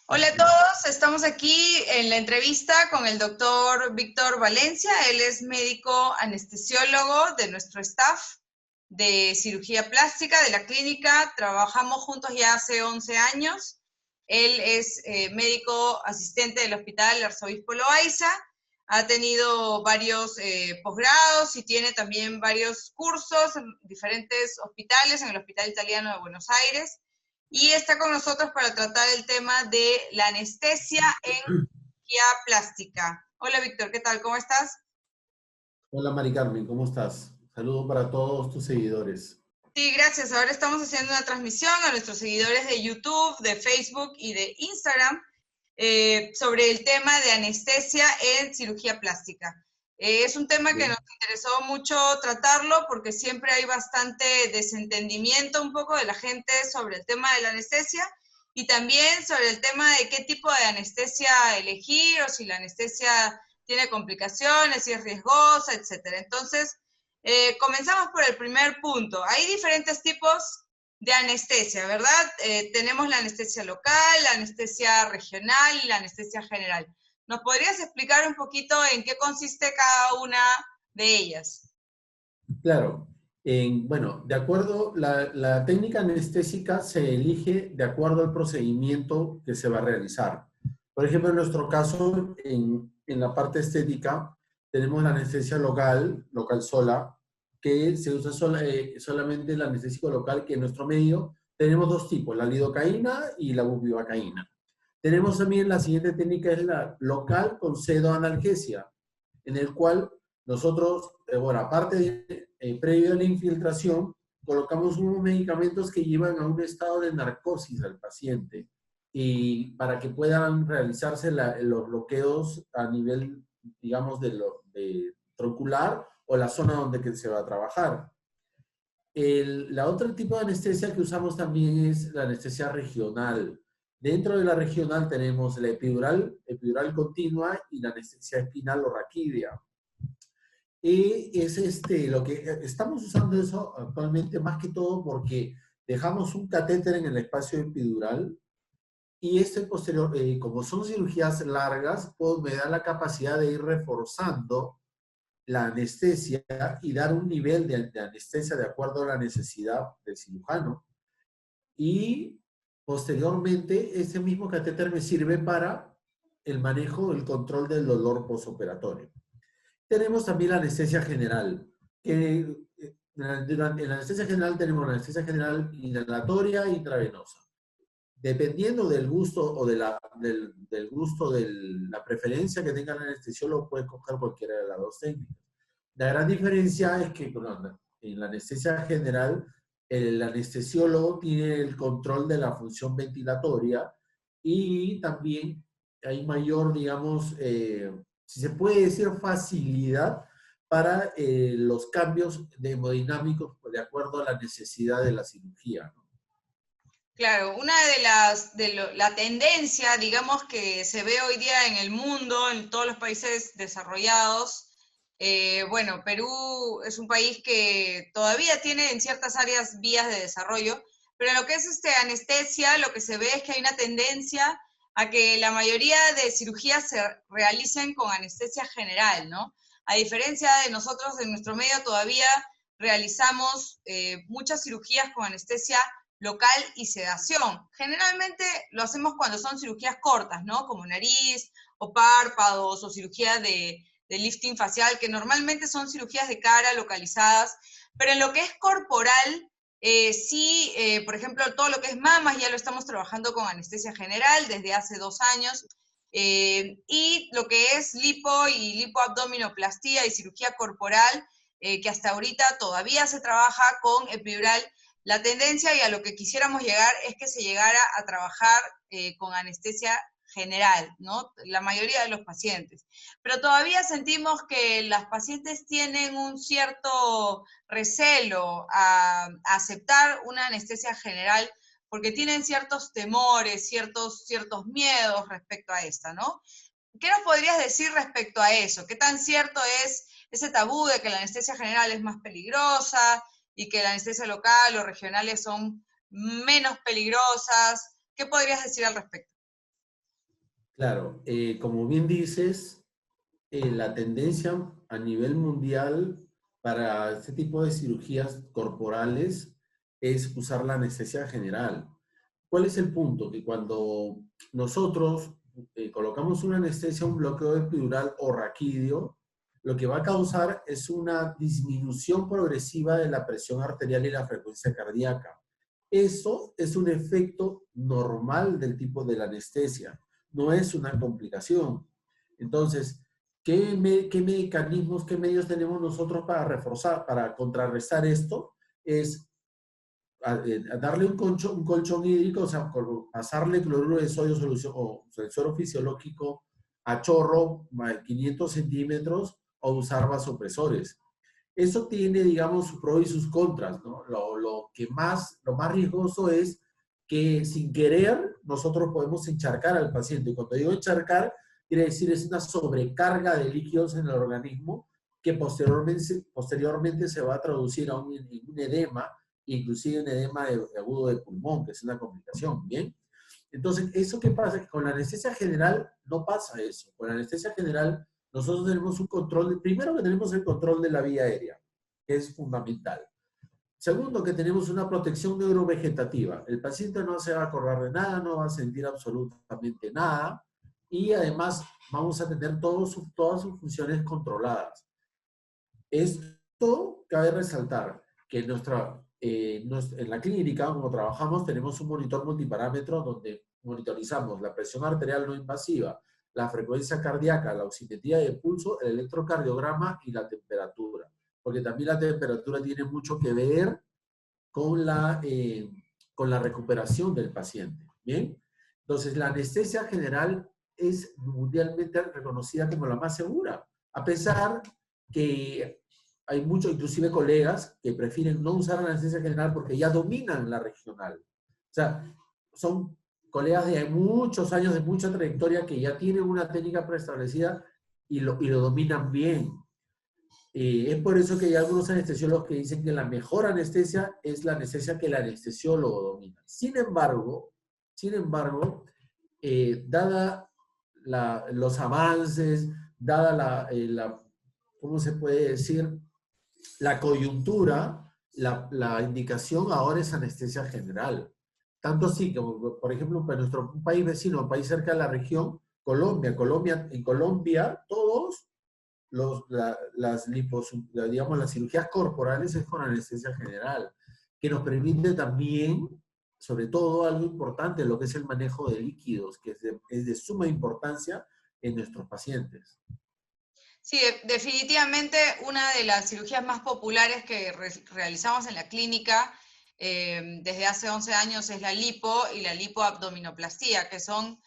Hola a todos, estamos aquí en la entrevista con el doctor Víctor Valencia. Él es médico anestesiólogo de nuestro staff de cirugía plástica de la clínica. Trabajamos juntos ya hace 11 años. Él es médico asistente del Hospital Arzobispo Loaiza. Ha tenido varios posgrados y tiene también varios cursos en diferentes hospitales, en el Hospital Italiano de Buenos Aires. Y está con nosotros para tratar el tema de la anestesia en cirugía plástica. Hola Víctor, ¿qué tal? ¿Cómo estás? Hola Mari Carmen, ¿cómo estás? Saludos para todos tus seguidores. Sí, gracias. Ahora estamos haciendo una transmisión a nuestros seguidores de YouTube, de Facebook y de Instagram sobre el tema de anestesia en cirugía plástica. Es un tema que Bien. nos interesó mucho tratarlo porque siempre hay bastante desentendimiento un poco de la gente sobre el tema de la anestesia y también sobre el tema de qué tipo de anestesia elegir o si la anestesia tiene complicaciones, si es riesgosa, etcétera. Entonces, comenzamos por el primer punto. Hay diferentes tipos de anestesia, ¿verdad? Tenemos la anestesia local, la anestesia regional y la anestesia general. ¿Nos podrías explicar un poquito en qué consiste cada una de ellas? Claro, bueno, de acuerdo, la técnica anestésica se elige de acuerdo al procedimiento que se va a realizar. Por ejemplo, en nuestro caso, en la parte estética, tenemos la anestesia local sola, que se usa solamente el anestésico local, que en nuestro medio tenemos dos tipos, la lidocaína y la bupivacaína. Tenemos también la siguiente técnica, es la local con pseudoanalgesia, en el cual nosotros, bueno, aparte de, previo a la infiltración, colocamos unos medicamentos que llevan a un estado de narcosis al paciente y para que puedan realizarse los bloqueos a nivel, digamos, de troncular o la zona donde que se va a trabajar. La otra tipo de anestesia que usamos también es la anestesia regional. Dentro de la regional tenemos la epidural continua y la anestesia espinal o raquídea. Y es lo que estamos usando eso actualmente más que todo porque dejamos un catéter en el espacio epidural y posterior, como son cirugías largas, pues me da la capacidad de ir reforzando la anestesia y dar un nivel de anestesia de acuerdo a la necesidad del cirujano. Y posteriormente, ese mismo catéter me sirve para el manejo, el control del dolor postoperatorio. Tenemos también la anestesia general, que en la anestesia general tenemos la anestesia general inhalatoria e intravenosa. Dependiendo del gusto o del gusto de la preferencia que tenga el anestesiólogo, puede coger cualquiera de las dos técnicas. La gran diferencia es que en la anestesia general, el anestesiólogo tiene el control de la función ventilatoria y también hay mayor, digamos, si se puede decir, facilidad para los cambios hemodinámicos de acuerdo a la necesidad de la cirugía, ¿no? Claro, una la tendencia, digamos, que se ve hoy día en el mundo, en todos los países desarrollados, bueno, Perú es un país que todavía tiene en ciertas áreas vías de desarrollo, pero en lo que es anestesia, lo que se ve es que hay una tendencia a que la mayoría de cirugías se realicen con anestesia general, ¿no? A diferencia de nosotros, en nuestro medio todavía realizamos muchas cirugías con anestesia local y sedación. Generalmente lo hacemos cuando son cirugías cortas, ¿no? Como nariz o párpados o cirugía de lifting facial, que normalmente son cirugías de cara localizadas, pero en lo que es corporal, sí, por ejemplo, todo lo que es mamas ya lo estamos trabajando con anestesia general desde hace 2 años, y lo que es lipo y lipoabdominoplastía y cirugía corporal, que hasta ahorita todavía se trabaja con epidural. La tendencia y a lo que quisiéramos llegar es que se llegara a trabajar con anestesia general, ¿no? La mayoría de los pacientes. Pero todavía sentimos que las pacientes tienen un cierto recelo a aceptar una anestesia general porque tienen ciertos temores, ciertos miedos respecto a esta, ¿no? ¿Qué nos podrías decir respecto a eso? ¿Qué tan cierto es ese tabú de que la anestesia general es más peligrosa y que la anestesia local o regionales son menos peligrosas? ¿Qué podrías decir al respecto? Claro, como bien dices, la tendencia a nivel mundial para este tipo de cirugías corporales es usar la anestesia general. ¿Cuál es el punto? Que cuando nosotros colocamos una anestesia, un bloqueo epidural o raquidio, lo que va a causar es una disminución progresiva de la presión arterial y la frecuencia cardíaca. Eso es un efecto normal del tipo de la anestesia, no es una complicación. Entonces, ¿qué mecanismos, qué medios tenemos nosotros para reforzar, para contrarrestar esto? Es a darle un colchón hídrico, o sea, pasarle cloruro de sodio solución, o sea, el suero fisiológico a chorro, 500 centímetros, o usar vasopresores. Eso tiene, digamos, sus pros y sus contras, ¿no? Lo más riesgoso es que sin querer nosotros podemos encharcar al paciente. Y cuando digo encharcar, quiere decir es una sobrecarga de líquidos en el organismo que posteriormente se va a traducir a un edema, inclusive un edema agudo de pulmón, que es una complicación, ¿bien? Entonces, ¿eso qué pasa? Con la anestesia general no pasa eso. Con la anestesia general nosotros tenemos un control, primero que tenemos el control de la vía aérea, que es fundamental. Segundo, que tenemos una protección neurovegetativa. El paciente no se va a acordar de nada, no va a sentir absolutamente nada y además vamos a tener todas sus funciones controladas. Esto cabe resaltar que en la clínica, como trabajamos, tenemos un monitor multiparámetro donde monitorizamos la presión arterial no invasiva, la frecuencia cardíaca, la oximetría de pulso, el electrocardiograma y la temperatura. Porque también la temperatura tiene mucho que ver con la recuperación del paciente. ¿Bien? Entonces, la anestesia general es mundialmente reconocida como la más segura, a pesar que hay muchos, inclusive colegas, que prefieren no usar la anestesia general porque ya dominan la regional. O sea, son colegas de muchos años, de mucha trayectoria, que ya tienen una técnica preestablecida y lo dominan bien. Es por eso que hay algunos anestesiólogos que dicen que la mejor anestesia es la anestesia que el anestesiólogo domina. Sin embargo, dada los avances, dada ¿cómo se puede decir? La coyuntura, la indicación ahora es anestesia general. Tanto así como, por ejemplo, para nuestro país vecino, un país cerca de la región, en Colombia, todos digamos, las cirugías corporales es con anestesia general, que nos permite también, sobre todo, algo importante, lo que es el manejo de líquidos, que es de suma importancia en nuestros pacientes. Sí, definitivamente una de las cirugías más populares que realizamos en la clínica desde hace 11 años es la lipo y la lipoabdominoplastía, que son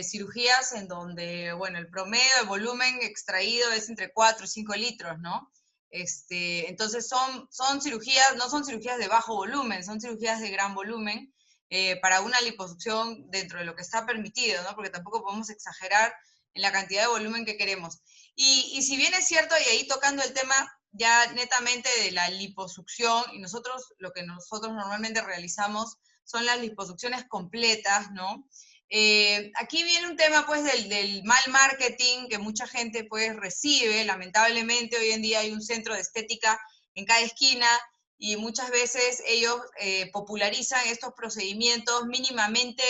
cirugías en donde, bueno, el promedio de volumen extraído es entre 4 y 5 litros, ¿no? Entonces son cirugías, no son cirugías de bajo volumen, son cirugías de gran volumen para una liposucción dentro de lo que está permitido, ¿no? Porque tampoco podemos exagerar en la cantidad de volumen que queremos. Y si bien es cierto, y ahí tocando el tema ya netamente de la liposucción, y lo que nosotros normalmente realizamos son las liposucciones completas, ¿no? Aquí viene un tema pues del mal marketing que mucha gente pues recibe, lamentablemente hoy en día hay un centro de estética en cada esquina y muchas veces ellos popularizan estos procedimientos mínimamente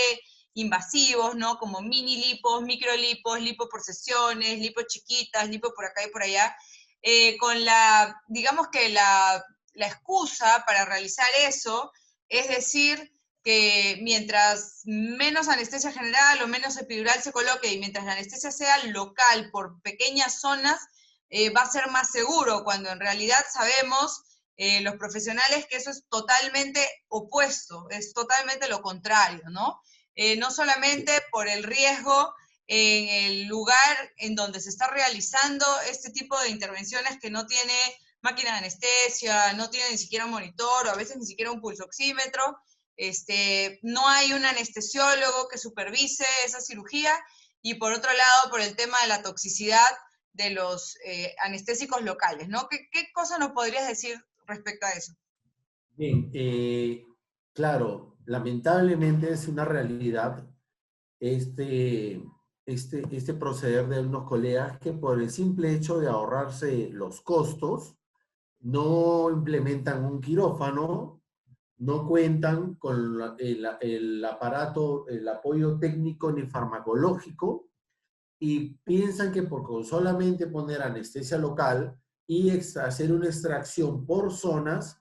invasivos, ¿no? Como mini lipos, microlipos, lipo por sesiones, lipo chiquitas, lipo por acá y por allá, con digamos que la excusa para realizar eso es decir que mientras menos anestesia general o menos epidural se coloque y mientras la anestesia sea local por pequeñas zonas, va a ser más seguro, cuando en realidad sabemos los profesionales que eso es totalmente opuesto, es totalmente lo contrario, ¿no? No solamente por el riesgo en el lugar en donde se está realizando este tipo de intervenciones que no tiene máquina de anestesia, no tiene ni siquiera un monitor o a veces ni siquiera un pulsoxímetro, no hay un anestesiólogo que supervise esa cirugía y por otro lado por el tema de la toxicidad de los anestésicos locales, ¿no? ¿Qué cosa nos podrías decir respecto a eso? Bien, claro, lamentablemente es una realidad. Este, este proceder de unos colegas que por el simple hecho de ahorrarse los costos, no implementan un quirófano, no cuentan con el aparato, el apoyo técnico ni farmacológico, y piensan que por solamente poner anestesia local y hacer una extracción por zonas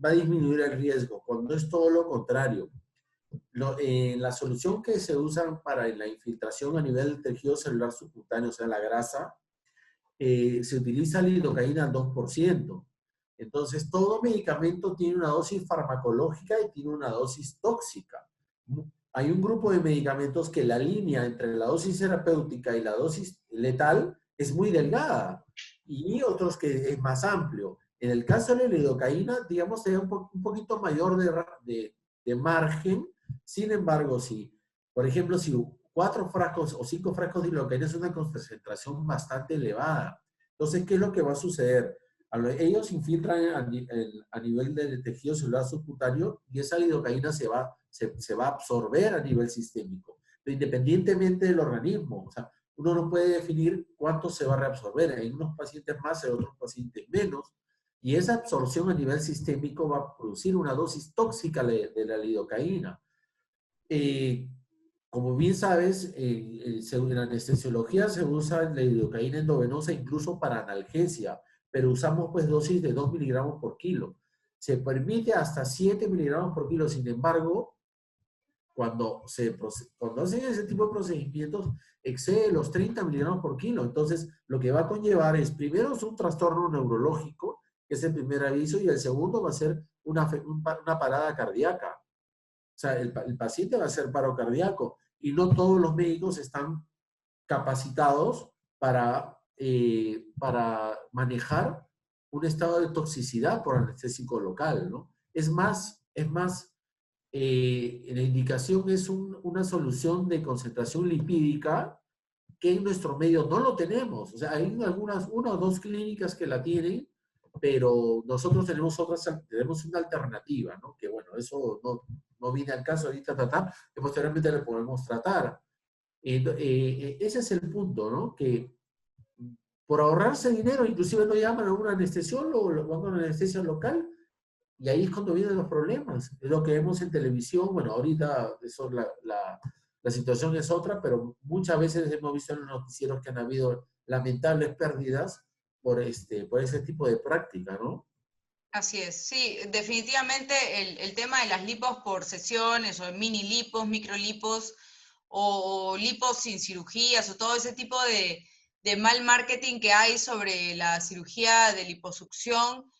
va a disminuir el riesgo, cuando es todo lo contrario. La solución que se usa para la infiltración a nivel del tejido celular subcutáneo, o sea, la grasa, se utiliza lidocaína al 2%. Entonces, todo medicamento tiene una dosis farmacológica y tiene una dosis tóxica. Hay un grupo de medicamentos que la línea entre la dosis terapéutica y la dosis letal es muy delgada, y otros que es más amplio. En el caso de la lidocaína, digamos, tiene un poquito mayor de margen. Sin embargo, si, por ejemplo, si 4 frascos o 5 frascos de lidocaína es una concentración bastante elevada. Entonces, ¿qué es lo que va a suceder? Ellos infiltran a nivel del tejido celular subcutáneo, y esa lidocaína se va a absorber a nivel sistémico, pero independientemente del organismo. O sea, uno no puede definir cuánto se va a reabsorber. Hay unos pacientes más, hay otros pacientes menos, y esa absorción a nivel sistémico va a producir una dosis tóxica de la lidocaína. Eh, Como bien sabes, en la anestesiología se usa la lidocaína endovenosa incluso para analgesia, pero usamos pues dosis de 2 miligramos por kilo. Se permite hasta 7 miligramos por kilo. Sin embargo, cuando hacen ese tipo de procedimientos, excede los 30 miligramos por kilo. Entonces, lo que va a conllevar es, primero, es un trastorno neurológico, que es el primer aviso, y el segundo va a ser una parada cardíaca. O sea, el paciente va a hacer paro cardíaco, y no todos los médicos están capacitados para manejar un estado de toxicidad por anestésico local, ¿no? La indicación es una solución de concentración lipídica que en nuestro medio no lo tenemos. O sea, hay una o dos clínicas que la tienen, pero nosotros tenemos una alternativa, ¿no? Que bueno, eso no viene al caso ahorita tratar, que posteriormente le podemos tratar. Ese es el punto, ¿no? Que por ahorrarse dinero, inclusive no llaman a un anestesiólogo, lo van a una anestesia local, y ahí es cuando vienen los problemas. Es lo que vemos en televisión. Bueno, ahorita eso, la situación es otra, pero muchas veces hemos visto en los noticieros que han habido lamentables pérdidas por ese tipo de práctica, ¿no? Así es, sí, definitivamente el tema de las lipos por sesiones o mini lipos, microlipos o lipos sin cirugías o todo ese tipo de mal marketing que hay sobre la cirugía de liposucción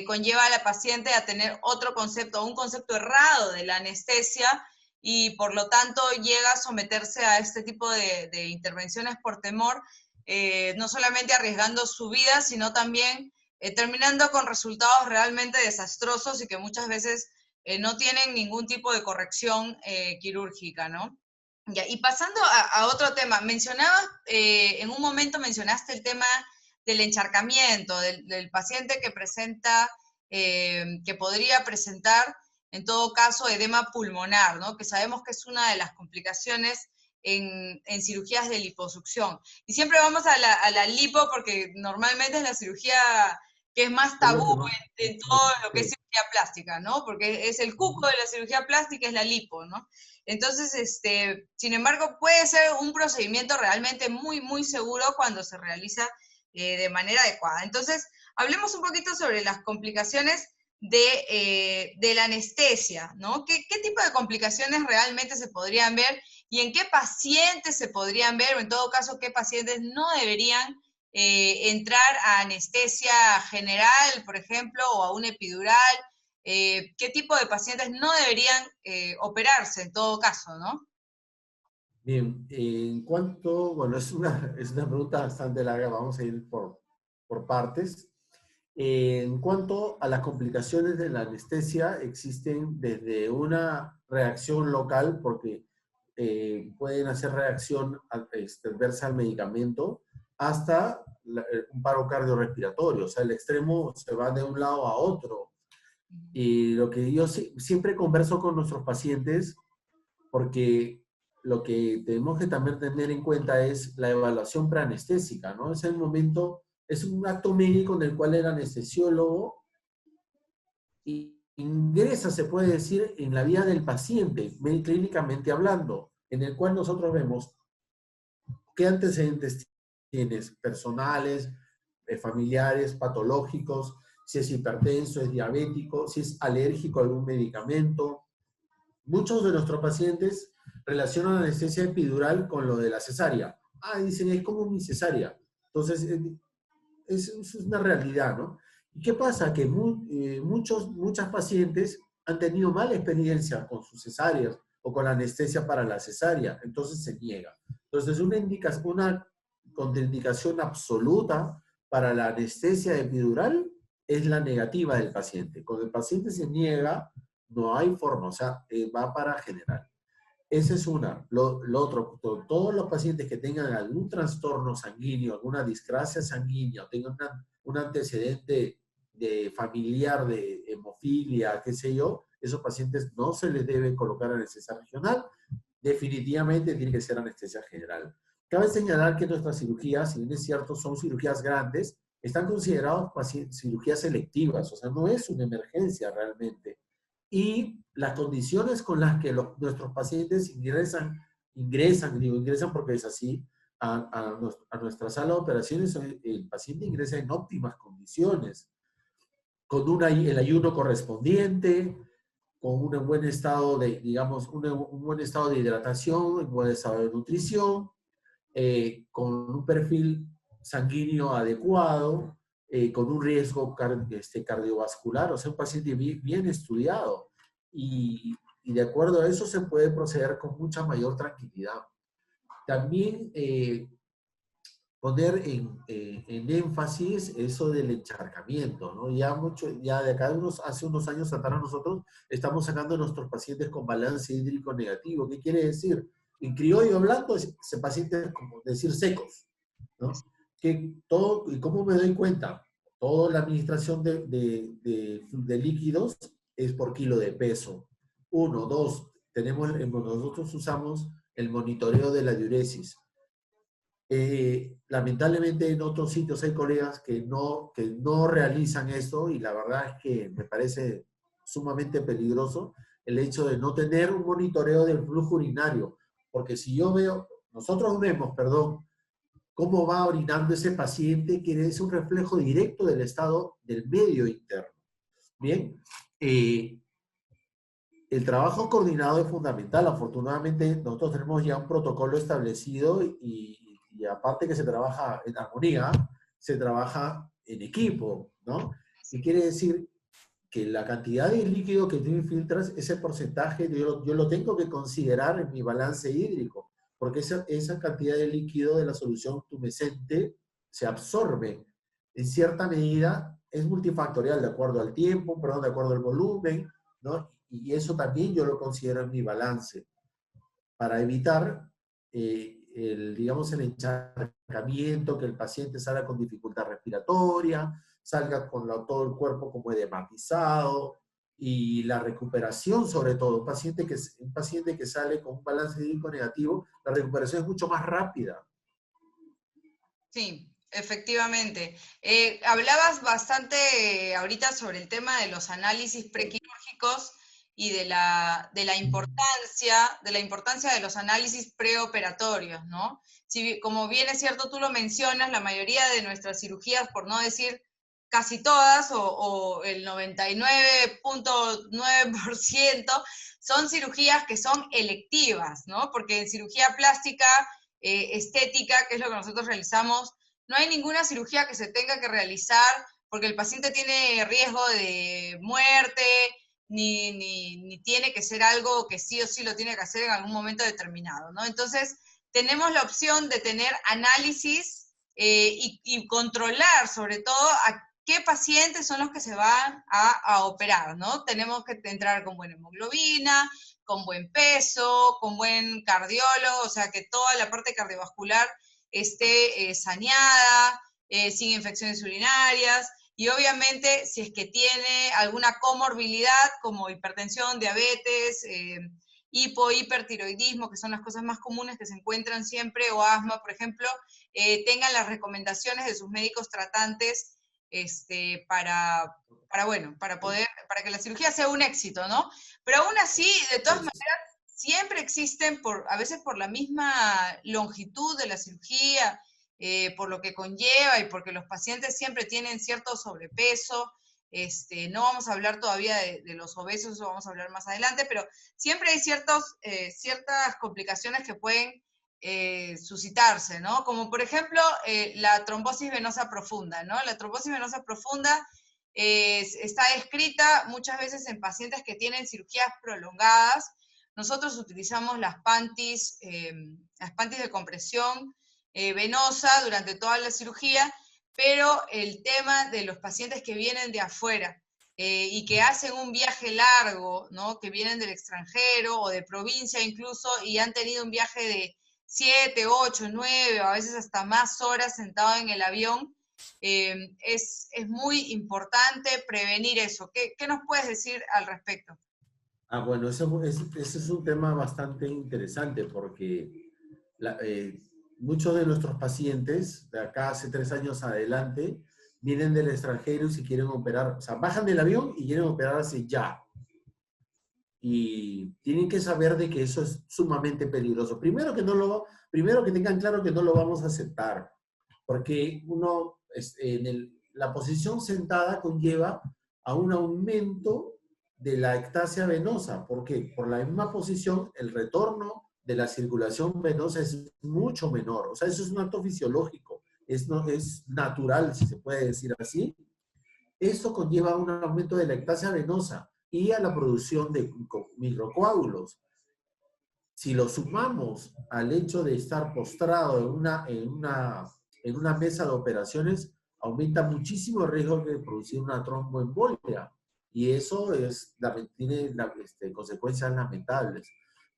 conlleva a la paciente a tener otro concepto, un concepto errado de la anestesia, y por lo tanto llega a someterse a este tipo de intervenciones por temor, no solamente arriesgando su vida, sino también terminando con resultados realmente desastrosos y que muchas veces no tienen ningún tipo de corrección quirúrgica, ¿no? Ya, y pasando a otro tema, mencionabas, en un momento mencionaste el tema del encharcamiento, del paciente que presenta, que podría presentar, en todo caso, edema pulmonar, ¿no? Que sabemos que es una de las complicaciones en cirugías de liposucción. Y siempre vamos a la lipo porque normalmente es la cirugía que es más Es tabú lo que más... en todo lo que es Sí. cirugía plástica, ¿no? Porque es el cuco de la cirugía plástica, es la lipo, ¿no? Entonces, sin embargo, puede ser un procedimiento realmente muy, muy seguro cuando se realiza de manera adecuada. Entonces, hablemos un poquito sobre las complicaciones de la anestesia, ¿no? ¿Qué tipo de complicaciones realmente se podrían ver y en qué pacientes se podrían ver, o en todo caso, qué pacientes no deberían entrar a anestesia general, por ejemplo, o a una epidural? ¿Qué tipo de pacientes no deberían operarse en todo caso, ¿no? Bien, en cuanto, bueno, es una pregunta bastante larga, vamos a ir por partes. En cuanto a las complicaciones de la anestesia, existen desde una reacción local, porque pueden hacer reacción adversa al medicamento, hasta un paro cardiorrespiratorio. O sea, el extremo se va de un lado a otro. Y lo que yo siempre converso con nuestros pacientes, porque lo que tenemos que también tener en cuenta es la evaluación preanestésica, ¿no? Es el momento, es un acto médico en el cual el anestesiólogo ingresa, se puede decir, en la vida del paciente, clínicamente hablando, en el cual nosotros vemos qué antecedentes tienes, personales, familiares, patológicos, si es hipertenso, es diabético, si es alérgico a algún medicamento. Muchos de nuestros pacientes relacionan la anestesia epidural con lo de la cesárea. Ah, dicen, es como mi cesárea. Entonces, es una realidad, ¿no? ¿Y qué pasa? Que muchas pacientes han tenido mala experiencia con sus cesáreas o con la anestesia para la cesárea, entonces se niega. Entonces, una contraindicación absoluta para la anestesia epidural es la negativa del paciente. Cuando el paciente se niega, no hay forma, o sea, va para general. Esa es una. Lo otro, todos los pacientes que tengan algún trastorno sanguíneo, alguna discrasia sanguínea, o tengan un antecedente de familiar de hemofilia, qué sé yo, esos pacientes no se les debe colocar anestesia regional, definitivamente tiene que ser anestesia general. Cabe señalar que nuestras cirugías, si bien es cierto, son cirugías grandes, están consideradas cirugías selectivas, o sea, no es una emergencia realmente. Y las condiciones con las que nuestros pacientes ingresan porque es así, a nuestra sala de operaciones, el paciente ingresa en óptimas condiciones, con el ayuno correspondiente, con un buen estado de, digamos, un buen estado de hidratación, un buen estado de nutrición, con un perfil sanguíneo adecuado, con un riesgo cardiovascular, o sea, un paciente bien estudiado. Y de acuerdo a eso se puede proceder con mucha mayor tranquilidad. También poner en énfasis eso del encharcamiento, ¿no? Ya de acá hace unos años atrás nosotros estamos sacando a nuestros pacientes con balance hídrico negativo. ¿Qué quiere decir? En criollo hablando, ese paciente es como decir secos, ¿no? ¿Y cómo me doy cuenta? Toda la administración de líquidos es por kilo de peso. Uno, dos, nosotros usamos el monitoreo de la diuresis. Lamentablemente en otros sitios hay colegas que no realizan esto y la verdad es que me parece sumamente peligroso el hecho de no tener un monitoreo del flujo urinario, porque si nosotros vemos, perdón, cómo va orinando ese paciente, que es un reflejo directo del estado del medio interno. Bien, el trabajo coordinado es fundamental. Afortunadamente, nosotros tenemos ya un protocolo establecido y aparte que se trabaja en armonía, se trabaja en equipo, ¿no? Y quiere decir que la cantidad de líquido que tú infiltras, ese porcentaje, yo lo tengo que considerar en mi balance hídrico, porque esa cantidad de líquido de la solución tumescente se absorbe. En cierta medida, es multifactorial, de acuerdo al tiempo, perdón, de acuerdo al volumen, ¿no? Y eso también yo lo considero en mi balance, para evitar, digamos, el encharcamiento, que el paciente salga con dificultad respiratoria, salga con todo el cuerpo como edematizado, y la recuperación sobre todo. Un paciente que sale con un balance hídrico negativo, la recuperación es mucho más rápida. Sí, efectivamente. Hablabas bastante ahorita sobre el tema de los análisis prequirúrgicos y de la importancia de los análisis preoperatorios, ¿no? Como bien es cierto, tú lo mencionas, la mayoría de nuestras cirugías, por no decir casi todas, o el 99.9%, son cirugías que son electivas, ¿no? Porque en cirugía plástica estética, que es lo que nosotros realizamos, no hay ninguna cirugía que se tenga que realizar porque el paciente tiene riesgo de muerte, ni tiene que ser algo que sí o sí lo tiene que hacer en algún momento determinado, ¿no? Entonces, tenemos la opción de tener análisis y controlar sobre todo a qué pacientes son los que se van a operar, ¿no? Tenemos que entrar con buena hemoglobina, con buen peso, con buen cardiólogo, o sea, que toda la parte cardiovascular esté saneada, sin infecciones urinarias, y obviamente si es que tiene alguna comorbilidad como hipertensión, diabetes, hipertiroidismo, que son las cosas más comunes que se encuentran siempre, o asma, por ejemplo, tengan las recomendaciones de sus médicos tratantes para que la cirugía sea un éxito, ¿no? Pero aún así, de todas maneras, siempre existen, a veces por la misma longitud de la cirugía, por lo que conlleva y porque los pacientes siempre tienen cierto sobrepeso. No vamos a hablar todavía de los obesos, eso vamos a hablar más adelante, pero siempre hay ciertas complicaciones que pueden suscitarse, ¿no? Como por ejemplo la trombosis venosa profunda, ¿no? La trombosis venosa profunda está descrita muchas veces en pacientes que tienen cirugías prolongadas. Nosotros utilizamos las panties de compresión venosa durante toda la cirugía, pero el tema de los pacientes que vienen de afuera y que hacen un viaje largo, ¿no? Que vienen del extranjero o de provincia incluso y han tenido un viaje de 7, 8, 9 o a veces hasta más horas sentado en el avión, es muy importante prevenir eso. ¿Qué nos puedes decir al respecto? Bueno, ese es un tema bastante interesante porque muchos de nuestros pacientes, de acá hace 3 años adelante, vienen del extranjero y se quieren operar, o sea, bajan del avión y quieren operarse ya. Y tienen que saber de que eso es sumamente peligroso. Primero que tengan claro que no lo vamos a aceptar, porque la posición sentada conlleva a un aumento de la ectasia venosa. ¿Por qué? Por la misma posición, el retorno de la circulación venosa es mucho menor. O sea, eso es un acto fisiológico, es natural, si se puede decir así. Esto conlleva un aumento de la ectasia venosa y a la producción de microcoágulos. Si lo sumamos al hecho de estar postrado en una mesa de operaciones, aumenta muchísimo el riesgo de producir una tromboembolia. Y eso tiene consecuencias lamentables.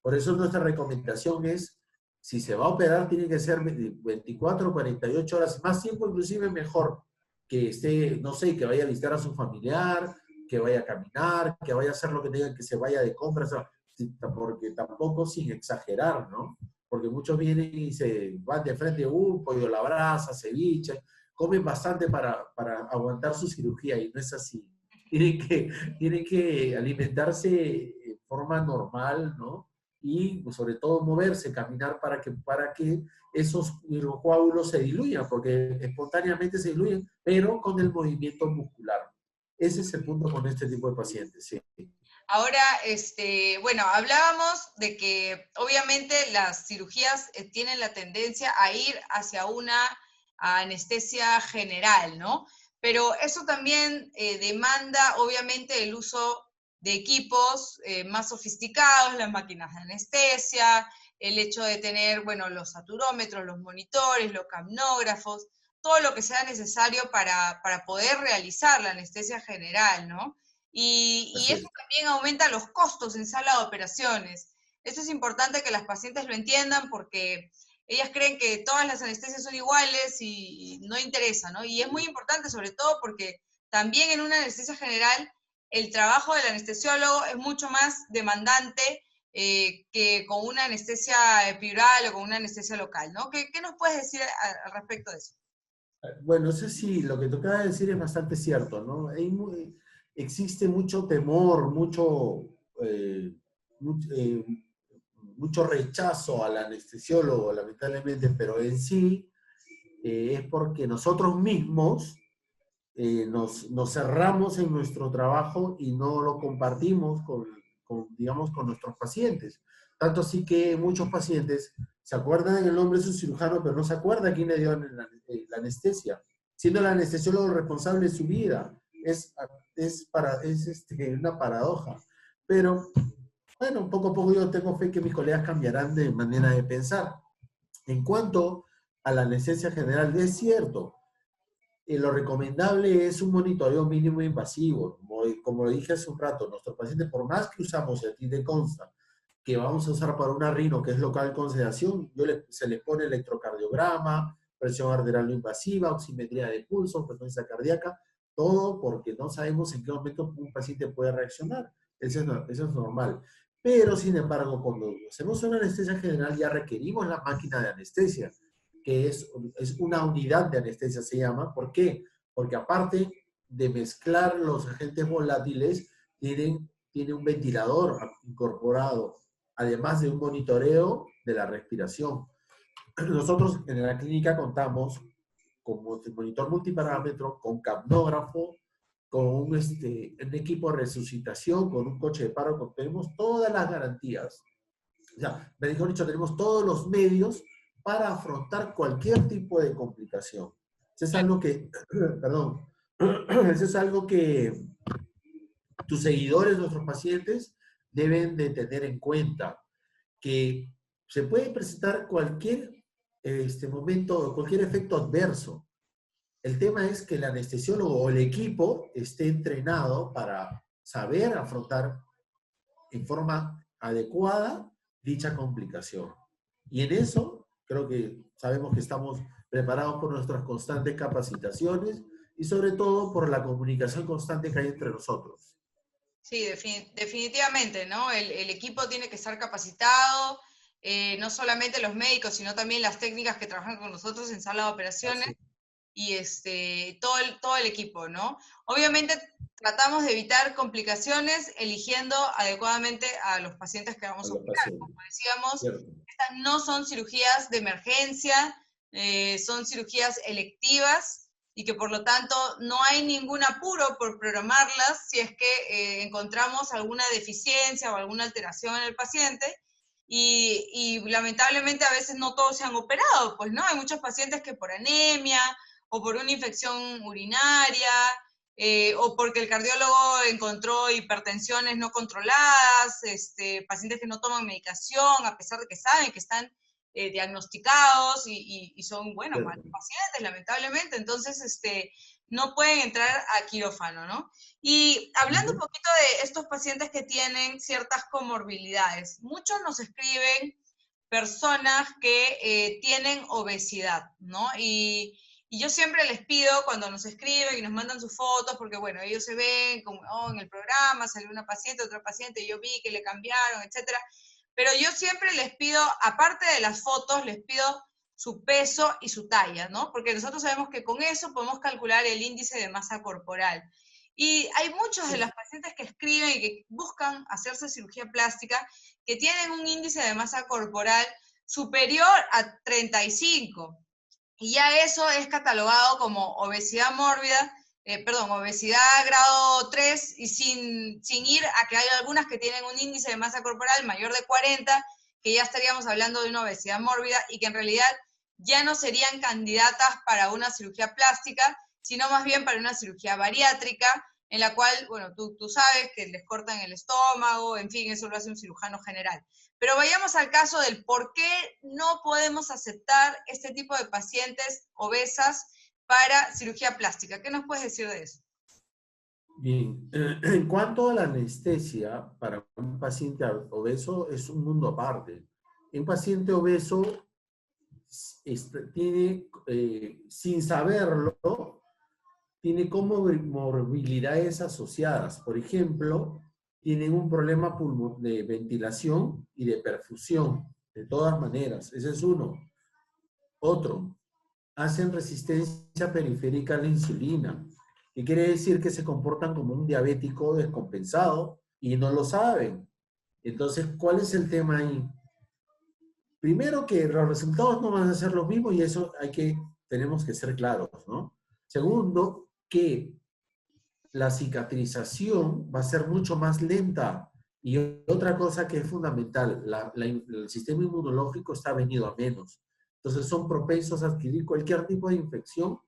Por eso nuestra recomendación es, si se va a operar, tiene que ser 24 o 48 horas, más tiempo inclusive mejor, que esté, no sé, que vaya a visitar a su familiar, que vaya a caminar, que vaya a hacer lo que tenga, que se vaya de compras, porque tampoco sin exagerar, ¿no? Porque muchos vienen y se van de frente, pollo a la brasa, ceviche, comen bastante para aguantar su cirugía y no es así. Tienen que alimentarse de forma normal, ¿no? Y pues, sobre todo moverse, caminar para que esos microcoágulos se diluyan, porque espontáneamente se diluyen, pero con el movimiento muscular. Ese es el punto con este tipo de pacientes, sí. Ahora, bueno, hablábamos de que obviamente las cirugías tienen la tendencia a ir hacia una anestesia general, ¿no? Pero eso también demanda obviamente el uso de equipos más sofisticados, las máquinas de anestesia, el hecho de tener, bueno, los saturómetros, los monitores, los capnógrafos, todo lo que sea necesario para poder realizar la anestesia general, ¿no? Y eso también aumenta los costos en sala de operaciones. Eso es importante que las pacientes lo entiendan porque ellas creen que todas las anestesias son iguales y no interesa, ¿no? Y es muy importante sobre todo porque también en una anestesia general el trabajo del anestesiólogo es mucho más demandante que con una anestesia epidural o con una anestesia local, ¿no? ¿Qué nos puedes decir al respecto de eso? Bueno, eso sí, lo que tocaba decir es bastante cierto, ¿no? Existe mucho temor, eh, mucho, eh, mucho rechazo al anestesiólogo, lamentablemente, pero en sí es porque nosotros mismos nos cerramos en nuestro trabajo y no lo compartimos digamos, con nuestros pacientes. Tanto así que muchos pacientes se acuerdan del nombre de su cirujano, pero no se acuerda quién le dio la anestesia, siendo el anestesiólogo responsable de su vida. Es una paradoja. Pero, bueno, poco a poco yo tengo fe que mis colegas cambiarán de manera de pensar. En cuanto a la anestesia general, es cierto, lo recomendable es un monitoreo mínimo invasivo. Como lo dije hace un rato, nuestros pacientes, por más que usamos el kit de consta, que vamos a usar para una rino, que es local con sedación, se les pone electrocardiograma, presión arterial no invasiva, oximetría de pulso, frecuencia cardíaca, todo porque no sabemos en qué momento un paciente puede reaccionar. Eso es normal. Pero, sin embargo, cuando hacemos una anestesia general ya requerimos la máquina de anestesia, que es una unidad de anestesia, se llama. ¿Por qué? Porque aparte de mezclar los agentes volátiles, tiene un ventilador incorporado, además de un monitoreo de la respiración. Nosotros en la clínica contamos con monitor multiparámetro, con capnógrafo, con un equipo de resucitación, con un coche de paro, tenemos todas las garantías. O sea, mejor dicho, tenemos todos los medios para afrontar cualquier tipo de complicación. Eso es algo que, perdón, eso es algo que tus seguidores, nuestros pacientes, deben de tener en cuenta, que se puede presentar cualquier momento, cualquier efecto adverso. El tema es que el anestesiólogo o el equipo esté entrenado para saber afrontar en forma adecuada dicha complicación. Y en eso creo que sabemos que estamos preparados por nuestras constantes capacitaciones y sobre todo por la comunicación constante que hay entre nosotros. Sí, definitivamente, ¿no? El equipo tiene que estar capacitado, no solamente los médicos, sino también las técnicas que trabajan con nosotros en sala de operaciones. Así, Y todo el equipo, ¿no? Obviamente tratamos de evitar complicaciones eligiendo adecuadamente a los pacientes que a vamos a los operar. pacientes, Como decíamos, ¿cierto? estas no son cirugías de emergencia, son cirugías electivas y que por lo tanto no hay ningún apuro por programarlas si es que encontramos alguna deficiencia o alguna alteración en el paciente. Y lamentablemente a veces no todos se han operado, pues, ¿no? Hay muchos pacientes que por anemia o por una infección urinaria, o porque el cardiólogo encontró hipertensiones no controladas, pacientes que no toman medicación, a pesar de que saben que están diagnosticados y son, bueno, ¿Cierto? malos pacientes, lamentablemente. Entonces, no pueden entrar a quirófano, ¿no? Y hablando un poquito de estos pacientes que tienen ciertas comorbilidades, muchos nos escriben personas que tienen obesidad, ¿no? Y yo siempre les pido cuando nos escriben y nos mandan sus fotos, porque bueno, ellos se ven como, oh, en el programa salió una paciente, otra paciente, yo vi que le cambiaron, etcétera. Pero yo siempre les pido, aparte de las fotos, les pido su peso y su talla, ¿no? Porque nosotros sabemos que con eso podemos calcular el índice de masa corporal. Y hay muchos de las pacientes que escriben y que buscan hacerse cirugía plástica que tienen un índice de masa corporal superior a 35. Y ya eso es catalogado como obesidad mórbida, obesidad grado 3, y sin ir a que hay algunas que tienen un índice de masa corporal mayor de 40, que ya estaríamos hablando de una obesidad mórbida y que en realidad ya no serían candidatas para una cirugía plástica, sino más bien para una cirugía bariátrica, en la cual, bueno, tú sabes que les cortan el estómago, en fin, eso lo hace un cirujano general. Pero vayamos al caso del por qué no podemos aceptar este tipo de pacientes obesas para cirugía plástica. ¿Qué nos puedes decir de eso? Bien, en cuanto a la anestesia para un paciente obeso, es un mundo aparte. Un paciente obeso tiene, sin saberlo, tiene comorbilidades asociadas. Por ejemplo, tienen un problema de ventilación y de perfusión, de todas maneras. Ese es uno. Otro, hacen resistencia periférica a la insulina, que quiere decir que se comportan como un diabético descompensado y no lo saben. Entonces, ¿cuál es el tema ahí? Primero, que los resultados no van a ser los mismos y eso tenemos que ser claros, ¿no? Segundo, que la cicatrización va a ser mucho más lenta. Y otra cosa que es fundamental, el sistema inmunológico está venido a menos. Entonces son propensos a adquirir cualquier tipo de infección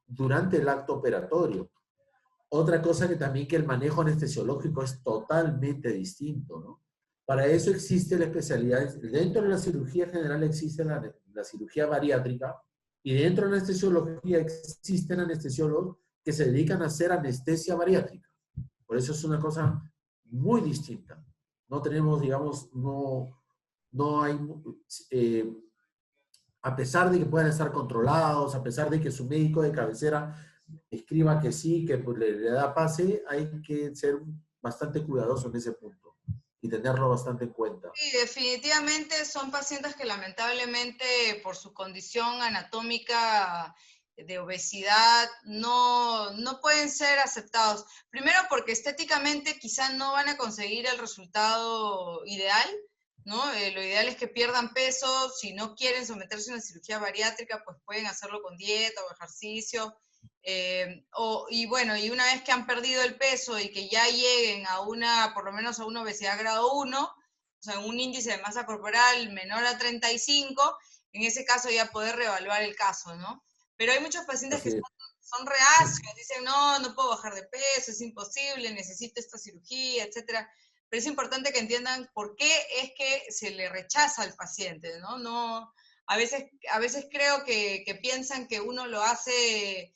durante el acto operatorio. Otra cosa que el manejo anestesiológico es totalmente distinto, ¿no? Para eso existe la especialidad, dentro de la cirugía general existe la cirugía bariátrica y dentro de la anestesiología existen anestesiólogos que se dedican a hacer anestesia bariátrica. Por eso es una cosa muy distinta. No tenemos, digamos, no hay, eh, a pesar de que puedan estar controlados, a pesar de que su médico de cabecera escriba que sí, que pues, le da pase, hay que ser bastante cuidadoso en ese punto. y tenerlo bastante en cuenta. Sí, definitivamente son pacientes que lamentablemente por su condición anatómica de obesidad no pueden ser aceptados. Primero porque estéticamente quizás no van a conseguir el resultado ideal, ¿no? Lo ideal es que pierdan peso, si no quieren someterse a una cirugía bariátrica, pues pueden hacerlo con dieta o ejercicio. Y bueno, y una vez que han perdido el peso y que ya lleguen a por lo menos a una obesidad grado 1, o sea, un índice de masa corporal menor a 35, en ese caso ya poder reevaluar el caso, ¿no? Pero hay muchos pacientes que Así es. son reacios, dicen, no puedo bajar de peso, es imposible, necesito esta cirugía, etcétera. Pero es importante que entiendan por qué es que se le rechaza al paciente, ¿no? A veces creo que piensan que uno lo hace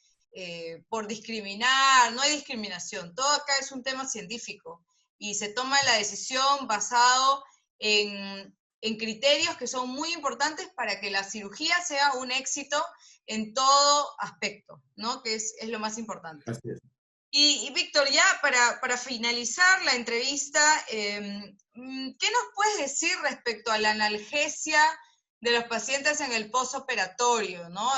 por discriminar, no hay discriminación, todo acá es un tema científico y se toma la decisión basado en criterios que son muy importantes para que la cirugía sea un éxito en todo aspecto, ¿no? Que es lo más importante. Así es. Y Víctor, ya para finalizar la entrevista, ¿qué nos puedes decir respecto a la analgesia de los pacientes en el postoperatorio, ¿no?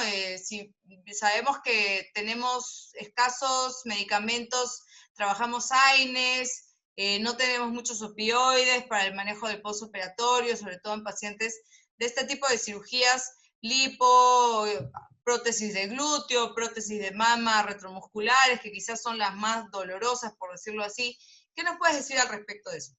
Si sabemos que tenemos escasos medicamentos, trabajamos AINES, no tenemos muchos opioides para el manejo del postoperatorio, sobre todo en pacientes de este tipo de cirugías, lipo, prótesis de glúteo, prótesis de mama, retromusculares, que quizás son las más dolorosas, por decirlo así. ¿Qué nos puedes decir al respecto de eso?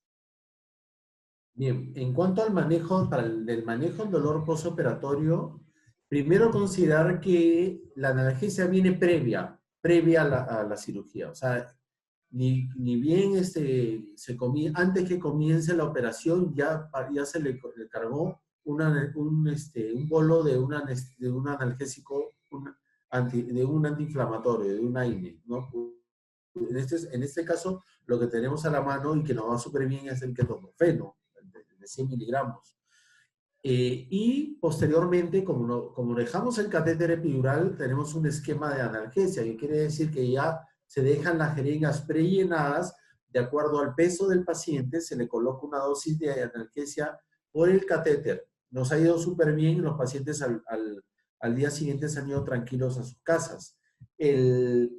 Bien, en cuanto al manejo, del manejo del dolor postoperatorio, primero considerar que la analgesia viene previa a la cirugía. O sea, ni bien antes que comience la operación, ya se le cargó un bolo de un analgésico, de un antiinflamatorio, de un AINE, ¿no? En este caso, lo que tenemos a la mano y que nos va súper bien es el ketoprofeno, de 100 miligramos. Y posteriormente, como dejamos el catéter epidural, tenemos un esquema de analgesia, que quiere decir que ya se dejan las jeringas prellenadas, de acuerdo al peso del paciente, se le coloca una dosis de analgesia por el catéter. Nos ha ido súper bien, los pacientes al día siguiente se han ido tranquilos a sus casas. El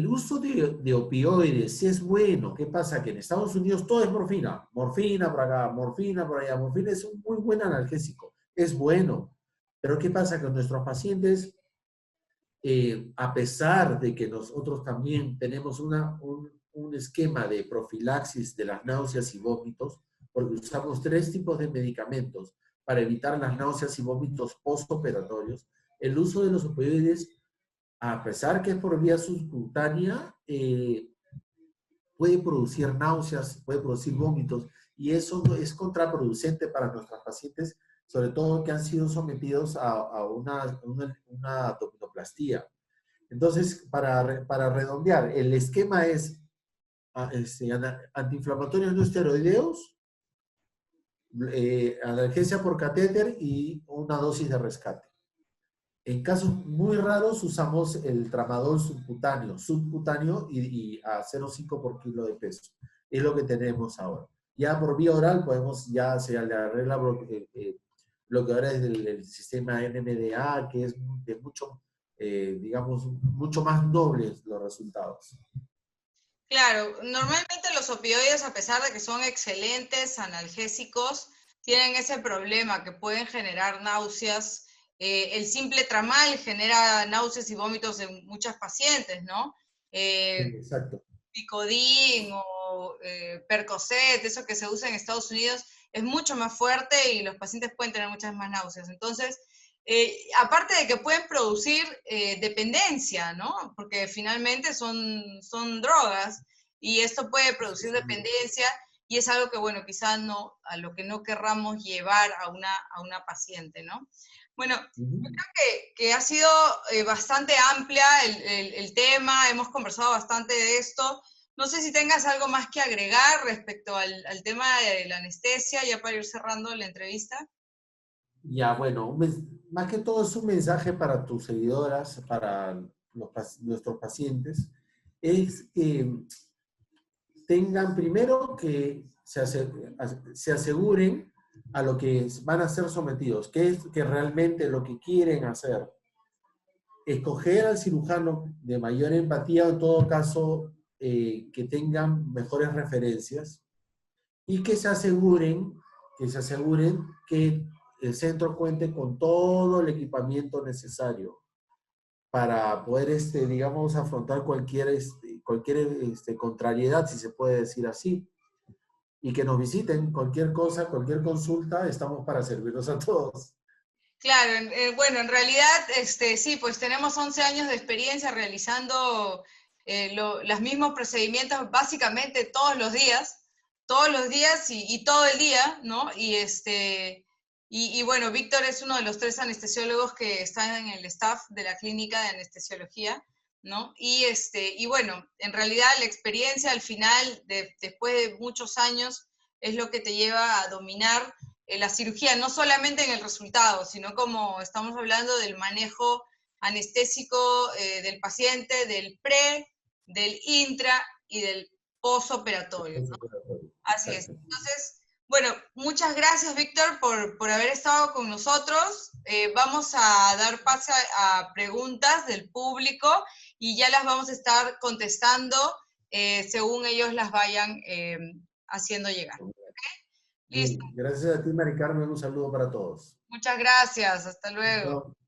uso de opioides sí es bueno. ¿Qué pasa? Que en Estados Unidos todo es morfina. Morfina por acá, morfina por allá. Morfina es un muy buen analgésico. Es bueno. Pero ¿qué pasa? Que nuestros pacientes, a pesar de que nosotros también tenemos un esquema de profilaxis de las náuseas y vómitos, porque usamos 3 tipos de medicamentos para evitar las náuseas y vómitos postoperatorios, el uso de los opioides, a pesar que es por vía subcutánea, puede producir náuseas, puede producir vómitos, y eso es contraproducente para nuestros pacientes, sobre todo que han sido sometidos a una abdominoplastía. Entonces, para redondear, el esquema es antiinflamatorios no esteroideos, analgesia por catéter y una dosis de rescate. En casos muy raros usamos el tramadol subcutáneo y a 0,5 por kilo de peso. Es lo que tenemos ahora. Ya por vía oral ya se le arregla lo que ahora es el sistema NMDA, que es de digamos, mucho más nobles los resultados. Claro, normalmente los opioides, a pesar de que son excelentes analgésicos, tienen ese problema que pueden generar náuseas. El simple tramal genera náuseas y vómitos en muchas pacientes, ¿no? Sí, exacto. Picodin o Percocet, eso que se usa en Estados Unidos, es mucho más fuerte y los pacientes pueden tener muchas más náuseas. Entonces, aparte de que pueden producir dependencia, ¿no? Porque finalmente son drogas y esto puede producir dependencia y es algo que, bueno, quizás no, a lo que no querramos llevar a una paciente, ¿no? Bueno, yo creo que ha sido bastante amplia el tema, hemos conversado bastante de esto. No sé si tengas algo más que agregar respecto al tema de la anestesia, ya para ir cerrando la entrevista. Ya, bueno, más que todo es un mensaje para tus seguidoras, para nuestros pacientes, es que tengan primero que se aseguren a lo que van a ser sometidos, qué es que realmente lo que quieren hacer. Escoger al cirujano de mayor empatía, o en todo caso, que tengan mejores referencias y que se aseguren que el centro cuente con todo el equipamiento necesario para poder, digamos, afrontar cualquier contrariedad, si se puede decir así. Y que nos visiten, cualquier cosa, cualquier consulta, estamos para servirnos a todos. Claro, bueno, en realidad, sí, pues tenemos 11 años de experiencia realizando los mismos procedimientos básicamente todos los días y todo el día, ¿no? Y bueno, Víctor es uno de los 3 anestesiólogos que están en el staff de la clínica de anestesiología, ¿no? Y bueno, en realidad la experiencia al final, después de muchos años, es lo que te lleva a dominar la cirugía, no solamente en el resultado, sino como estamos hablando del manejo anestésico del paciente, del pre, del intra y del posoperatorio, ¿no? Así es. Exacto. Entonces, bueno, muchas gracias, Víctor, por haber estado con nosotros. Vamos a dar paso a preguntas del público y ya las vamos a estar contestando según ellos las vayan haciendo llegar. ¿Okay? Listo. Bien, gracias a ti, Mari Carmen, un saludo para todos. Muchas gracias. Hasta luego. Chao.